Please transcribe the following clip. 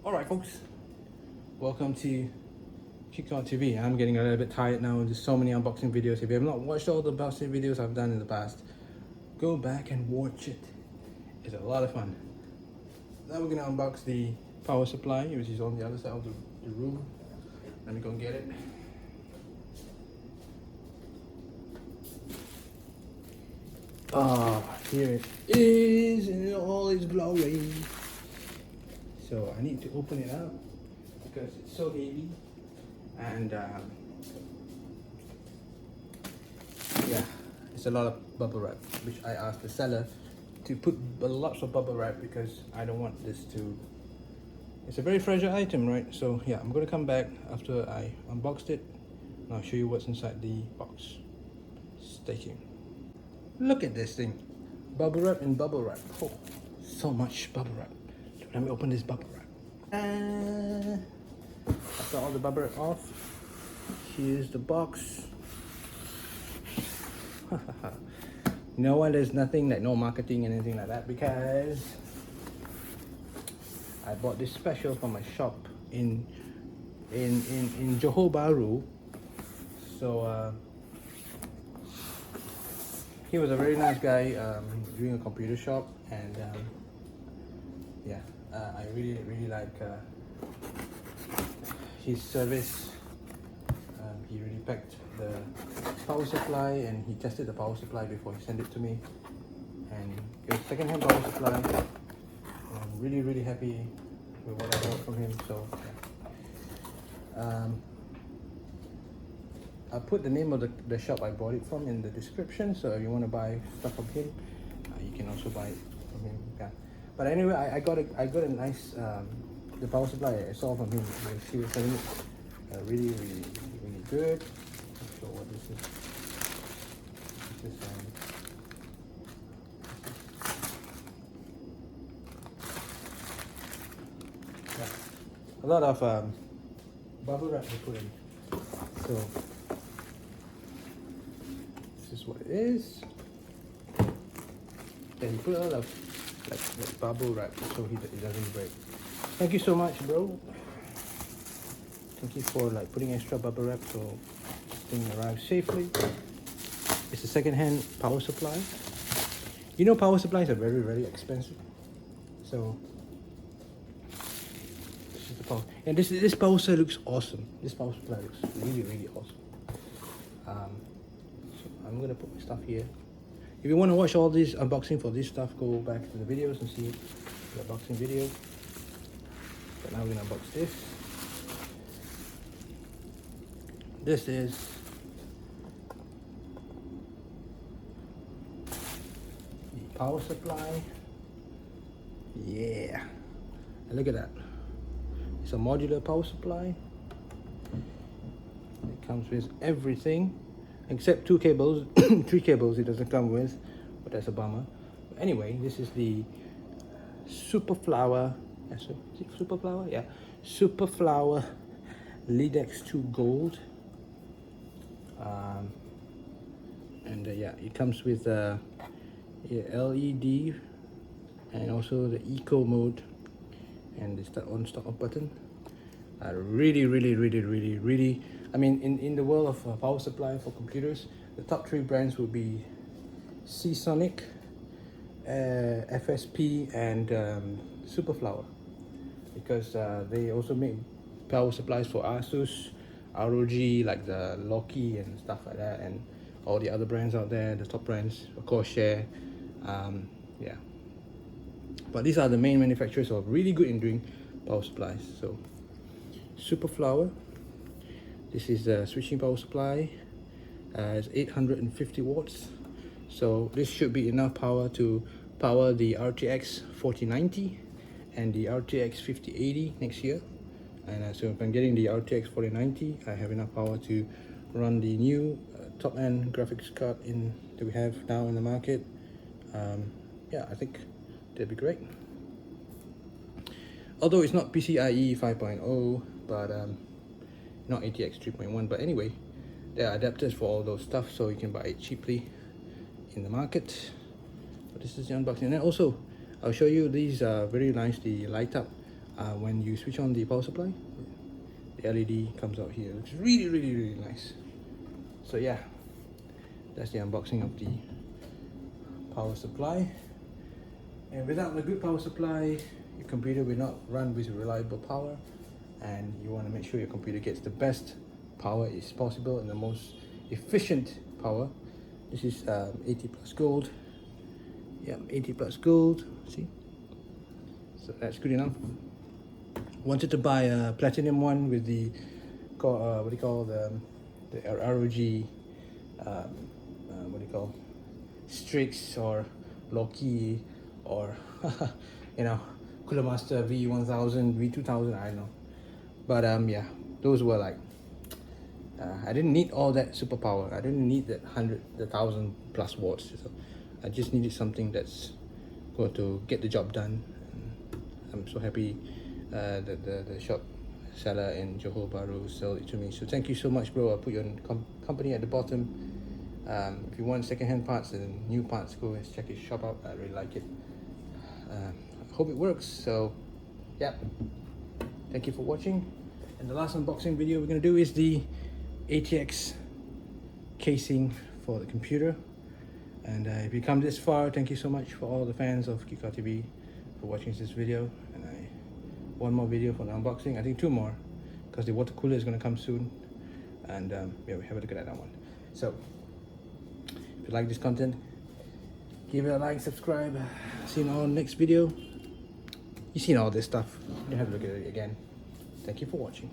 Alright folks, welcome to Kickstart TV. I'm getting a little bit tired now. There's so many unboxing videos. If you have not watched all the unboxing videos I've done in the past, go back and watch it. It's a lot of fun. Now we're gonna unbox the power supply, which is on the other side of the room. Let me go and get it. Here it is in all its glory. So I need to open it up because it's so heavy, and yeah, it's a lot of bubble wrap, which I asked the seller to put lots of bubble wrap because I don't want this to, it's a very fragile item, right? So yeah, I'm gonna come back after I unboxed it and I'll show you what's inside the box. Stay tuned. Look at this thing, bubble wrap and bubble wrap. Oh, so much bubble wrap. Let me open this bubble wrap. After all the bubble wrap off, here's the box. No one, there's nothing like no marketing and anything like that, because I bought this special from my shop in Johor Bahru. So he was a very nice guy doing a computer shop, and yeah, I really like his service. He really packed the power supply and he tested the power supply before he sent it to me, and it was second-hand power supply. I'm really happy with what I got from him. So yeah. I'll put the name of the shop I bought it from in the description, so if you want to buy stuff from him, you can also buy it from him. Yeah. But anyway, I got a nice the power supply I saw from him. He was selling it really good. I'm not sure what this is. This is yeah, a lot of bubble wrap they put in. So this is what it is. And he put a lot of like bubble wrap so it doesn't break. Thank you so much, bro. Thank you for like putting extra bubble wrap so this thing arrives safely. It's a second-hand power supply. You know, power supplies are very expensive. So this is the power, and this power supply looks awesome. This power supply looks really awesome. So I'm gonna put my stuff here. If you want to watch all this unboxing for this stuff, go back to the videos and see the unboxing video. But now we're gonna unbox this. This is the power supply. Yeah, and look at that. It's a modular power supply. It comes with everything except 2 cables. 3 cables it doesn't come with, but that's a bummer. But anyway, this is the Superflower. Superflower, yeah, Superflower Leadex 2 Gold. And yeah, it comes with LED and also the eco mode and this on stop button. Really, I mean, in the world of power supply for computers, the top 3 brands would be Seasonic, FSP, and Superflower, because they also make power supplies for Asus, ROG, like the Loki and stuff like that, and all the other brands out there, the top brands, of course, Share. Yeah, but these are the main manufacturers who are really good in doing power supplies. So Superflower, this is the switching power supply. It's 850 watts, so this should be enough power to power the RTX 4090 and the RTX 5080 next year. And so if I'm getting the RTX 4090, I have enough power to run the new top-end graphics card that we have now in the market. Yeah, I think that'd be great. Although it's not PCIe 5.0, but not ATX 3.1. But anyway, there are adapters for all those stuff, so you can buy it cheaply in the market. But this is the unboxing. And also, I'll show you these very nicely light up when you switch on the power supply, the LED comes out here. It looks really, really, really nice. So yeah, that's the unboxing of the power supply. And without a good power supply, your computer will not run with reliable power, and you want to make sure your computer gets the best power is possible and the most efficient power. This is 80 plus gold. Yeah, 80 plus gold. See, so that's good enough. Wanted to buy a platinum one with the what do you call the ROG what do you call, Strix or Loki or you know, Cooler Master V1000, V2000, I don't know. But yeah, those were like I didn't need all that superpower. I didn't need that 1,000 plus watts. So I just needed something that's going to get the job done. And I'm so happy that the shop seller in Johor Bahru sold it to me. So thank you so much, bro. I'll put your company at the bottom. If you want second-hand parts and new parts, go and check his shop out. I really like it. I hope it works. So yeah, thank you for watching. And the last unboxing video we're going to do is the ATX casing for the computer. And if you come this far, thank you so much for all the fans of Kika TV for watching this video. And one more video for the unboxing, I think 2 more, because the water cooler is going to come soon. And yeah, we have a look at that one. So if you like this content, give it a like, subscribe. See you in our next video. You've seen all this stuff, you have a look at it again. Thank you for watching.